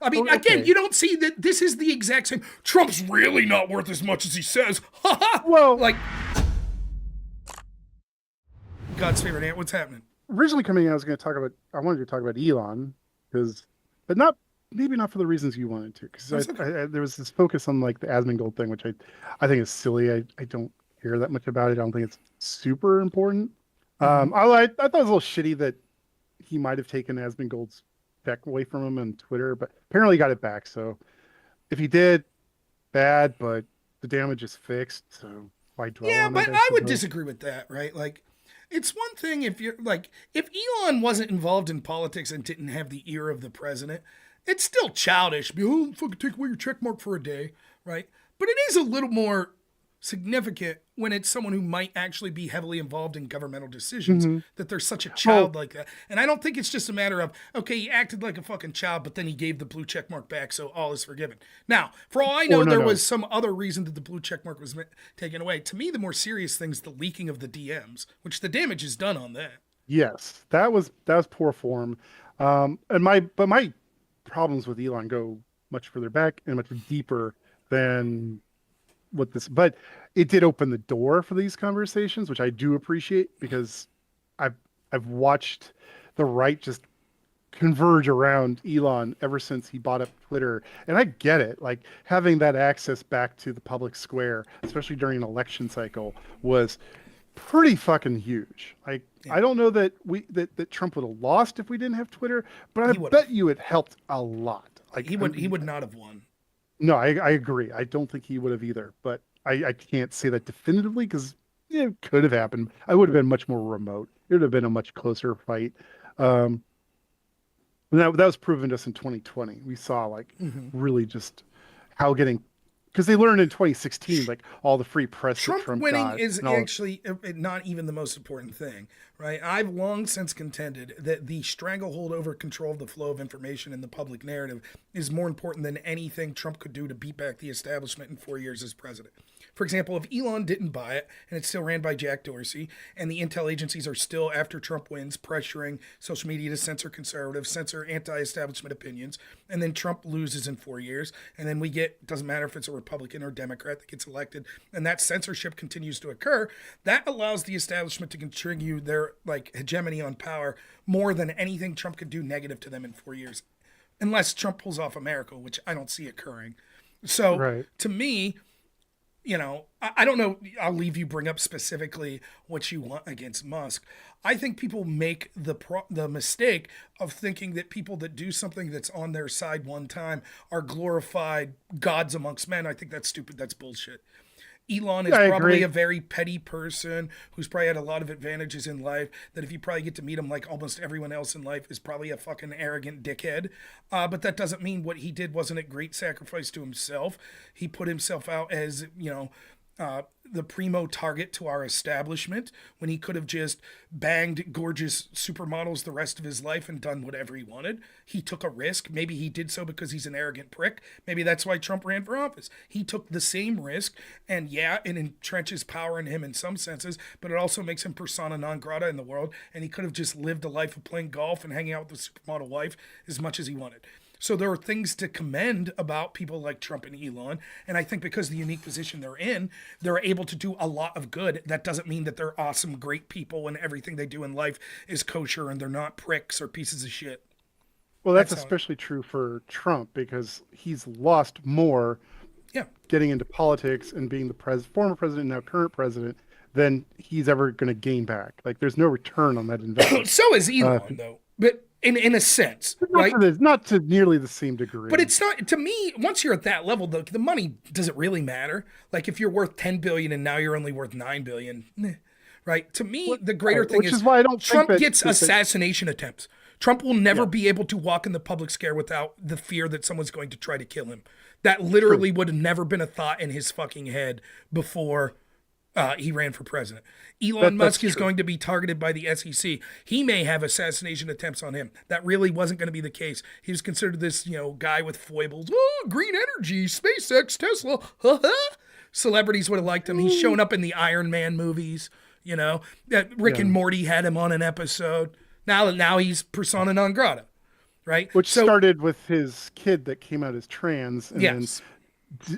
I mean, again, Okay. you don't see that this is the exact same. Trump's really not worth as much as he says. Well, Like, God's favorite aunt, what's happening? originally coming in, I wanted to talk about Elon because, but not maybe not for the reasons you wanted to, because That's okay. there was this focus on like the Asmongold thing, which I think is silly. I don't care that much about it. I don't think it's super important. Mm-hmm. I thought it was a little shitty that he might have taken Asmongold's tech away from him on Twitter, but apparently he got it back. So if he did, bad, but the damage is fixed. So why dwell Yeah, on but it? I I would suppose. disagree with that, right? Like, it's one thing if you're like, if Elon wasn't involved in politics and didn't have the ear of the president, it's still childish. Be, oh, fucking take away your check mark for a day, right? But it is a little more significant when it's someone who might actually be heavily involved in governmental decisions Hmm. that there's such a Well, child like that. And I don't think it's just a matter of, okay, he acted like a fucking child, but then he gave the blue check mark back, so all is forgiven. Now, for all I oh know, no, there no. was some other reason that the blue check mark was taken away. To me, the more serious thing is the leaking of the DMs, which the damage is done on that. Yes, that was poor form. My problems with Elon go much further back and much deeper than what this, but it did open the door for these conversations, which I do appreciate because I've I've watched the right just converge around Elon ever since he bought up Twitter. And I get it. Like having that access back to the public square, especially during an election cycle, was pretty fucking huge. Like Yeah, I don't know that that Trump would have lost if we didn't have Twitter, but I he would have. bet you it helped a lot. Like He would not have won. no, I agree. I don't think he would have either, but I can't say that definitively because it could have happened. I would have been much more remote. It would have been a much closer fight. Um, and that was proven to us in 2020. We saw like Mm-hmm. really just how getting because they learned in 2016 like all the free press that Trump Trump winning got is and all. actually not even the most important thing, right? I've long since contended that the stranglehold over control of the flow of information in the public narrative is more important than anything Trump could do to beat back the establishment in 4 years as president. For example, if Elon didn't buy it and it's still ran by Jack Dorsey and the intel agencies are still, after Trump wins, pressuring social media to censor conservatives, censor anti establishment opinions, and then Trump loses in 4 years, and then we get, doesn't matter if it's a Republican or Democrat that gets elected, and that censorship continues to occur, that allows the establishment to continue their like hegemony on power more than anything Trump could do negative to them in 4 years. Unless Trump pulls off America, which I don't see occurring. So Right. to me, I don't know. I'll leave you bring up specifically what you want against Musk. I think people make the mistake of thinking that people that do something that's on their side one time are glorified gods amongst men. I think that's stupid. That's bullshit. Elon is I probably a agree. very petty person who's probably had a lot of advantages in life. That if you probably get to meet him like almost everyone else in life, is probably a fucking arrogant dickhead. But that doesn't mean what he did wasn't a great sacrifice to himself. He put himself out as, the primo target to our establishment when he could have just banged gorgeous supermodels the rest of his life and done whatever he wanted. He took a risk. Maybe he did so because he's an arrogant prick. Maybe that's why Trump ran for office. He took the same risk, and yeah, it entrenches power in him in some senses, but it also makes him persona non grata in the world, and he could have just lived a life of playing golf and hanging out with the supermodel wife as much as he wanted. So there are things to commend about people like Trump and Elon. And I think because of the unique position they're in, they're able to do a lot of good. That doesn't mean that they're awesome, great people and everything they do in life is kosher and they're not pricks or pieces of shit. Well, that's That's how, especially true for Trump because he's lost more yeah. getting into politics and being the former president, now current president, than he's ever going to gain back. Like, there's no return on that investment. So is Uh, Elon, though, but in a sense, not right? to not to nearly the same But degree. it's not to me. Once you're at that level, the money does it really matter? Like if you're worth 10 billion and now you're only worth 9 billion, right? To me, the greater Right, thing which is is why I don't think Trump that, gets that assassination attempts. Trump will never yeah, be able to walk in the public square without the fear that someone's going to try to kill him. That true. literally would have never been a thought in his fucking head before he ran for president. Elon That's Musk is true. going to be targeted by the SEC. He may have assassination attempts on him. That really wasn't going to be the case. He was considered this, guy with foibles. Oh, green energy, SpaceX, Tesla. Celebrities would have liked him. He's shown up in the Iron Man movies. That Rick Yeah. and Morty had him on an episode. Now he's persona non grata. right? Which So started with his kid that came out as trans, and then yes,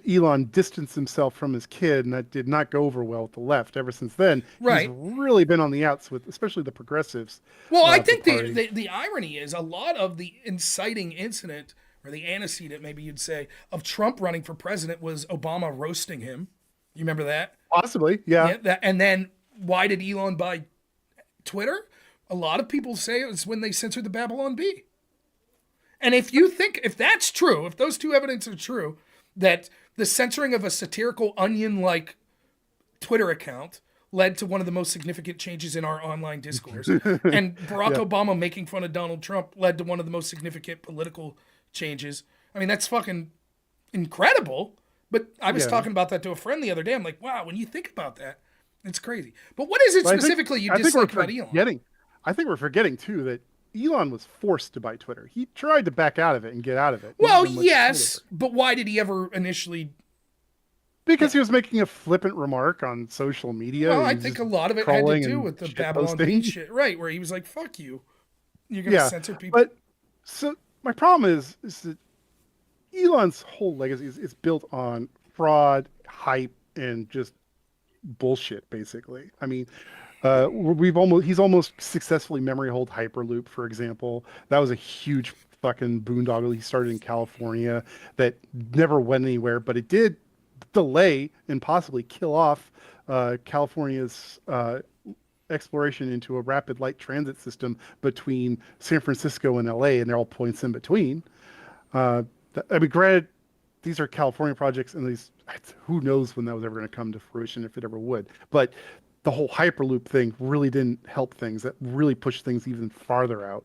Elon distanced himself from his kid, and that did not go over well with the left. Ever since then, he's right. really been on the outs with, especially the progressives Well, I of the think party. the irony is a lot of the inciting incident or the antecedent, maybe you'd say, of Trump running for president was Obama roasting him. You remember that? Possibly, yeah. Yeah. That, and then why did Elon buy Twitter? A lot of people say it's when they censored the Babylon Bee. And if you think if that's true, if those two evidence are true, that the censoring of a satirical onion-like Twitter account led to one of the most significant changes in our online discourse. And Barack Yeah, Obama making fun of Donald Trump led to one of the most significant political changes. I mean, that's fucking incredible. But I was yeah. talking about that to a friend the other day. I'm like, wow, when you think about that, it's crazy. But what is it But specifically you I think we're dislike about Elon? forgetting. I think we're forgetting too that Elon was forced to buy Twitter. He tried to back out of it and get out of it. None of Well, them let the deal yes, over. but why did he ever initially? Yeah, Because he was making a flippant remark on social media. well, He I was think just a lot of it had to trolling do and with the shit Babylon Bee posting. shit, right? Where he was like, "Fuck you, you're gonna Yeah, censor people." but so my problem is that Elon's whole legacy is built on fraud, hype, and just bullshit. Basically, I mean, he's almost successfully memory hold Hyperloop, for example. That was a huge fucking boondoggle he started in California that never went anywhere, but it did delay and possibly kill off California's exploration into a rapid light transit system between San Francisco and LA, and they're all points in between. I mean, granted, these are California projects, and these who knows when that was ever going to come to fruition, if it ever would. But the whole Hyperloop thing really didn't help things. That really pushed things even farther out.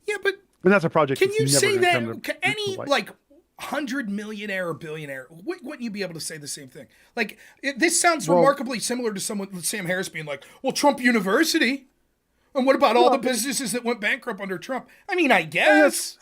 Yeah, but And that's a project can that's you never say going to come that to any light. like 100 millionaire or billionaire wouldn't you be able to say the same thing? Like this sounds Well, remarkably similar to someone Sam Harris being like, "Well, Trump University." And what about all the well, businesses that went bankrupt under Trump? I mean, I and guess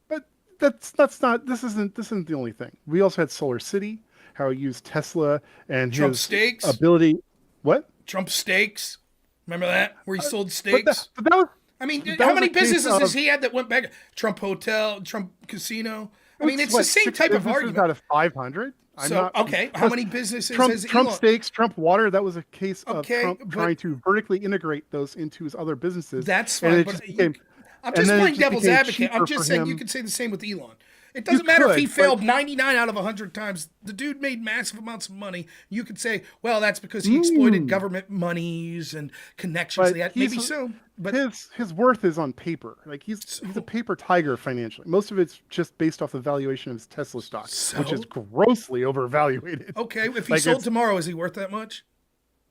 but that's not this isn't the only thing. We also had Solar City, how he used Tesla and Trump his steaks, ability. What? Trump steaks. Remember that where he sold But that steaks? but that was I mean, that how was many a case businesses has of he had that went back? Trump Hotel, Trump Casino. I mean, it's it's the what, same six type of businesses argument. out of 500. I'm So, not. okay, how Plus, many businesses Trump has Trump Elon? steaks, Trump water. That was a case of Okay, Trump but trying to vertically integrate those into his other businesses, that's and fine. it just But you, became, I'm and just then it playing just devil's became advocate. I'm cheaper for just saying you him. could say the same with Elon. It You doesn't matter if he could, but failed 99 out of 100 times. The dude made massive amounts of money. You could say, well, that's because he exploited mm, government monies and connections that but he had. Maybe so, but his worth is on paper. Like he's a so, paper tiger financially. Most of it's just based off the valuation of his Tesla stock, which is so grossly overvaluated. okay. If he Like sold it's tomorrow, is he worth that much?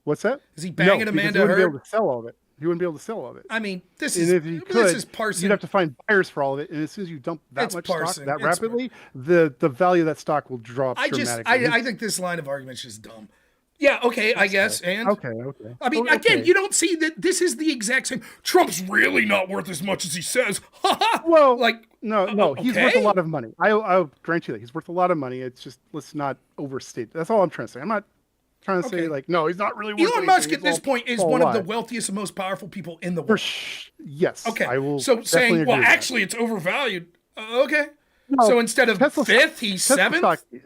what's that? Is he No, banging because he Amanda wouldn't be able Heard? to sell all of it. He wouldn't be able to sell all of it. I mean, And if you this is could, you'd have parsing. to find buyers for all of it. And as soon as you dump that It's much stock parsing. that rapidly, the value of that stock will drop dramatically. I think this line of argument is just dumb. Yeah, okay, I guess. And Okay. I mean, again, Okay. you don't see that this is the exact same. Trump's really not worth as much as he says. Ha ha. Well, Like, no, he's worth a okay. lot of money. I'll grant you that he's worth a lot of money. It's just let's not overstate. That's all I'm trying to say. I'm not trying to say Okay. like no, he's not really worth Elon anything. Musk at this point is All one of the lies. wealthiest and most powerful people in the world. Yes, Okay. I will So definitely saying, well, agree with that. actually, it's overvalued. Okay. No, So instead of Tesla fifth, he's Tesla stock seventh?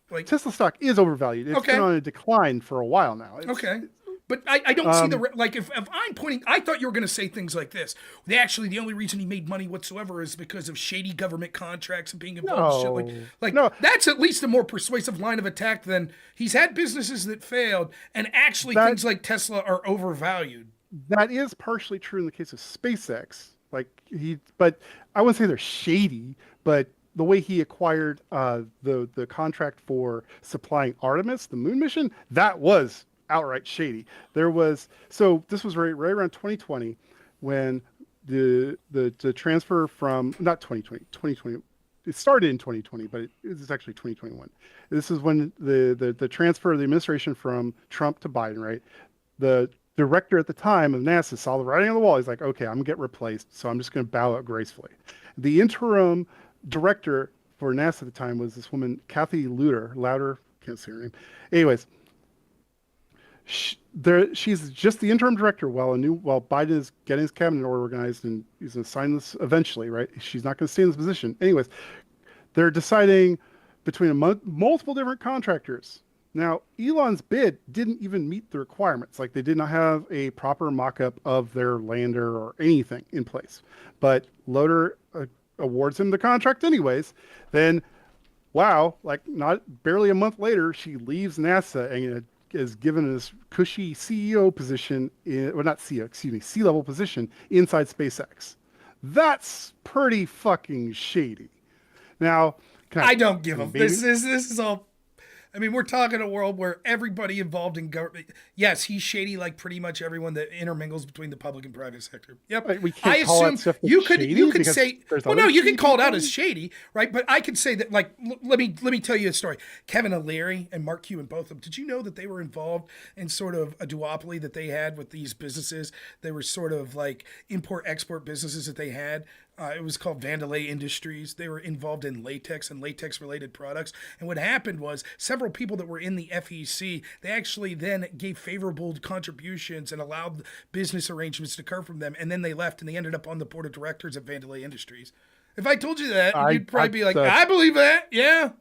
Like, Tesla stock is overvalued. It's been okay. on a decline for a while now. Okay. But I don't see the, Um, like, if I'm pointing, I thought you were going to say things like this. Actually, the only reason he made money whatsoever is because of shady government contracts and being involved in shit like no, that's at least a more persuasive line of attack than he's had businesses that failed and actually that things like Tesla are overvalued. that is partially true in the case of SpaceX. But I wouldn't say they're shady, but the way he acquired the contract for supplying Artemis, the moon mission, that was outright shady. This was right around 2020 when the transfer from not 2020 it started in 2020, but it was actually 2021. This is when the transfer of the administration from Trump to Biden, right? The director at the time of NASA saw the writing on the wall. He's like, okay, I'm gonna get replaced, so I'm just gonna bow out gracefully. The interim director for NASA at the time was this woman, Kathy Louder, can't say her name. Anyways, She's just the interim director while Biden is getting his cabinet organized and he's going to sign this eventually, right? She's not going to stay in this position. Anyways, they're deciding between multiple different contractors. Now, Elon's bid didn't even meet the requirements. Like they did not have a proper mock-up of their lander or anything in place. But Loader awards him the contract anyways. Then, wow, like not barely a month later, she leaves NASA and is given this cushy CEO position, well, not CEO, excuse me, C-level position inside SpaceX. That's pretty fucking shady. Now, I don't give a. This is all. I mean, we're talking a world where everybody involved in government. Yes, he's shady like pretty much everyone that intermingles between the public and private sector. Yep. Right, we can't call that stuff you could because say, well, no, you can call it out as shady, right? But I could say that, like, let me tell you a story. Kevin O'Leary and Mark Cuban, both of them. Did you know that they were involved in sort of a duopoly that they had with these businesses? They were sort of like import-export businesses that they had. It was called Vandalay Industries. They were involved in latex and latex-related products. And what happened was several people that were in the FEC, they actually then gave favorable contributions and allowed business arrangements to occur from them. And then they left and they ended up on the board of directors of Vandalay Industries. If I told you that, you'd probably be like, I believe that. Yeah,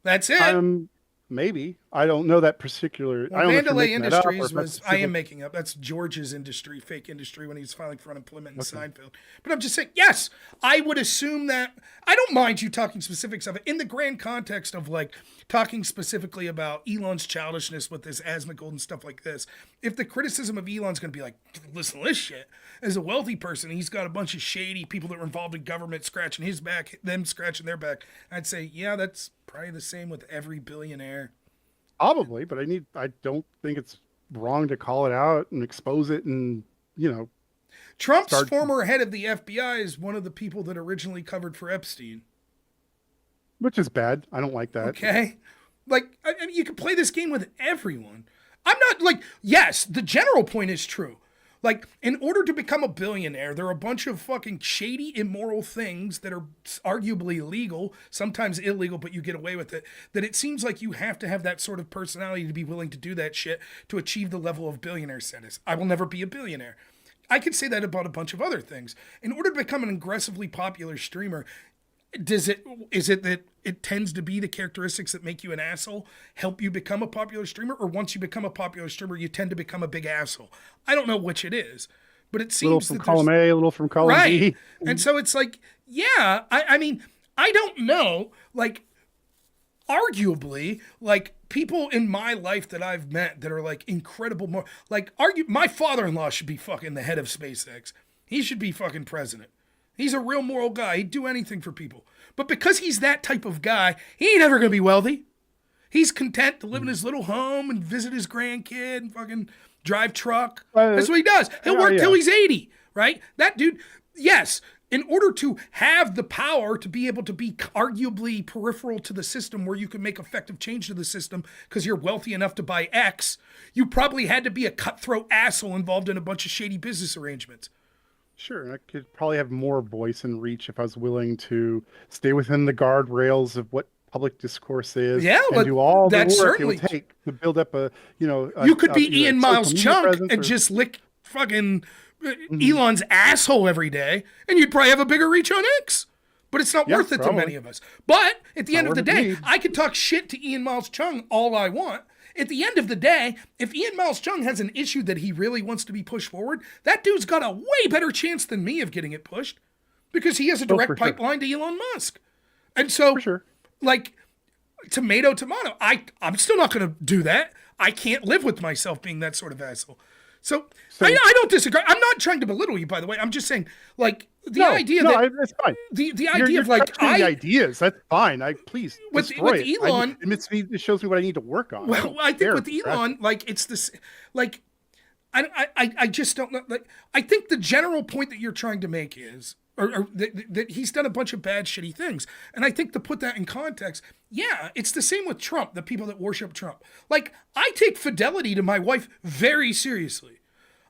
that's it. Maybe. I don't know that particular. Well, Vandalay Industries was, I am making up. That's George's industry, fake industry, when he was filing for unemployment in Seinfeld. But I'm just saying, yes, I would assume that. I don't mind you talking specifics of it in the grand context of like talking specifically about Elon's childishness with this Asmongold and stuff like this. If the criticism of Elon's going to be like, listen to this shit. As a wealthy person, he's got a bunch of shady people that were involved in government scratching his back, them scratching their back. I'd say, yeah, that's probably the same with every billionaire. Probably, but I don't think it's wrong to call it out and expose it and, Trump's former head of the FBI is one of the people that originally covered for Epstein. Which is bad. I don't like that. Okay. Like, I mean, you can play this game with everyone. I'm not like, yes, the general point is true. Like, in order to become a billionaire, there are a bunch of fucking shady, immoral things that are arguably legal, sometimes illegal, but you get away with it, that it seems like you have to have that sort of personality to be willing to do that shit to achieve the level of billionaire status. I will never be a billionaire. I could say that about a bunch of other things. In order to become an aggressively popular streamer, is it that it tends to be the characteristics that make you an asshole help you become a popular streamer, or once you become a popular streamer you tend to become a big asshole? I don't know which it is, but it seems a little from column A, a little from column B. And so it's like, yeah, I mean, I don't know, like, arguably, like, people in my life that I've met that are like incredible, more like, my father-in-law should be fucking the head of SpaceX. He should be fucking president. He's a real moral guy. He'd do anything for people. But because he's that type of guy, he ain't ever going to be wealthy. He's content to live in his little home and visit his grandkid and fucking drive truck. That's what he does. He'll work till he's 80, right? That dude, yes, in order to have the power to be able to be arguably peripheral to the system where you can make effective change to the system because you're wealthy enough to buy X, you probably had to be a cutthroat asshole involved in a bunch of shady business arrangements. Sure, and I could probably have more voice and reach if I was willing to stay within the guardrails of what public discourse is. Yeah, and do all the work certainly it would take to build up you could be Ian Miles Chunk and just lick fucking Elon's asshole every day, and you'd probably have a bigger reach on X. But it's not worth it to many of us. But at the end of the day, I could talk shit to Ian Miles Chung all I want. At the end of the day, if Ian Miles Chung has an issue that he really wants to be pushed forward, that dude's got a way better chance than me of getting it pushed because he has a direct pipeline to Elon Musk. And so, like, tomato, I'm still not going to do that. I can't live with myself being that sort of asshole. So I don't disagree. I'm not trying to belittle you, by the way. I'm just saying, like, the idea that that's fine. The idea of like the ideas, that's fine. Please with Elon, it shows me what I need to work on. Well, I think with Elon, like, it's this, like, I just don't know. Like, I think the general point that you're trying to make is, or that he's done a bunch of bad, shitty things, and I think to put that in context, yeah, it's the same with Trump. The people that worship Trump, like, I take fidelity to my wife very seriously.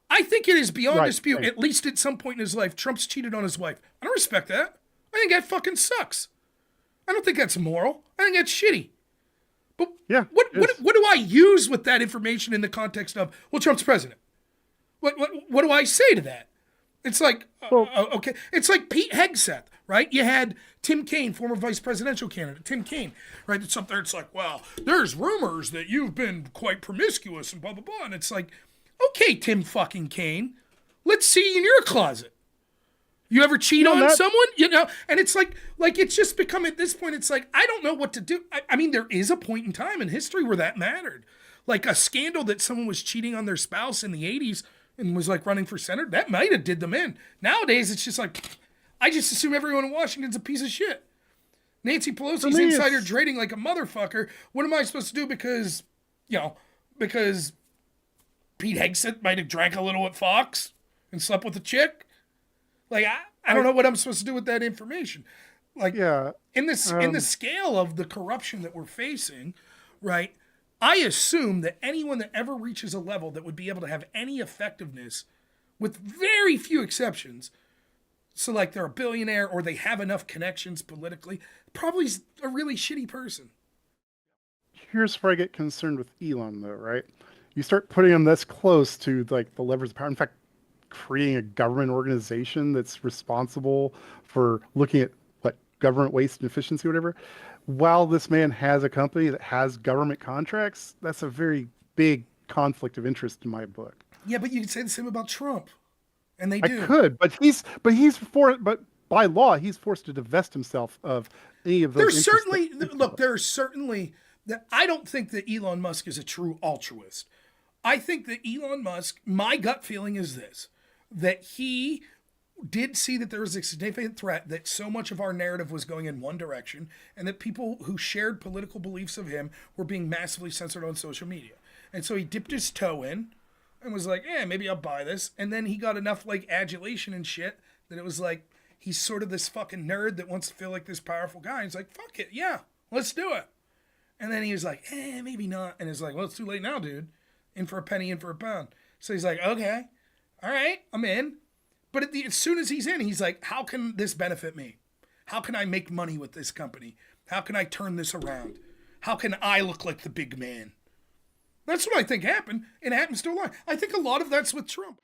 I think it is beyond dispute, at least at some point in his life, Trump's cheated on his wife. I don't respect that. I think that fucking sucks. I don't think that's moral. I think that's shitty. But Yeah, what it what is. what do I use with that information in the context of, well, Trump's president? What do I say to that? It's like, Well, okay. It's like Pete Hegseth, right? You had Tim Kaine, former vice presidential candidate, Tim Kaine, right? It's up there. It's like, well, there's rumors that you've been quite promiscuous and blah, blah, blah. And it's like, okay, Tim fucking Kaine, let's see you in your closet. You ever cheat on someone? You know, and it's like it's just become at this point, it's like, I don't know what to do. I mean, there is a point in time in history where that mattered. Like a scandal that someone was cheating on their spouse in the 80s and was like running for senator, that might have did them in. Nowadays, it's just like, I just assume everyone in Washington's a piece of shit. Nancy Pelosi's insider trading like a motherfucker. What am I supposed to do because Pete Hegseth might have drank a little at Fox and slept with a chick? Like, I don't know what I'm supposed to do with that information. Like, yeah. in the scale of the corruption that we're facing, right, I assume that anyone that ever reaches a level that would be able to have any effectiveness, with very few exceptions, so like they're a billionaire or they have enough connections politically, probably is a really shitty person. Here's where I get concerned with Elon, though, right? You start putting him this close to like the levers of power. In fact, creating a government organization that's responsible for looking at what government waste and efficiency, whatever. While this man has a company that has government contracts, that's a very big conflict of interest in my book. Yeah, but you can say the same about Trump, and they I do. could, but by law he's forced to divest himself of any of those. There's certainly that. I don't think that Elon Musk is a true altruist. I think that Elon Musk, my gut feeling is this, that he did see that there was a significant threat, that so much of our narrative was going in one direction, and that people who shared political beliefs of him were being massively censored on social media. And so he dipped his toe in and was like, maybe I'll buy this. And then he got enough like adulation and shit that it was like, he's sort of this fucking nerd that wants to feel like this powerful guy. He's like, fuck it, yeah, let's do it. And then he was like, maybe not. And it's like, well, it's too late now, dude. In for a penny, in for a pound. So he's like, okay, all right, I'm in. But as soon as he's in, he's like, how can this benefit me? How can I make money with this company? How can I turn this around? How can I look like the big man? That's what I think happened. It happens to a lot. I think a lot of that's with Trump.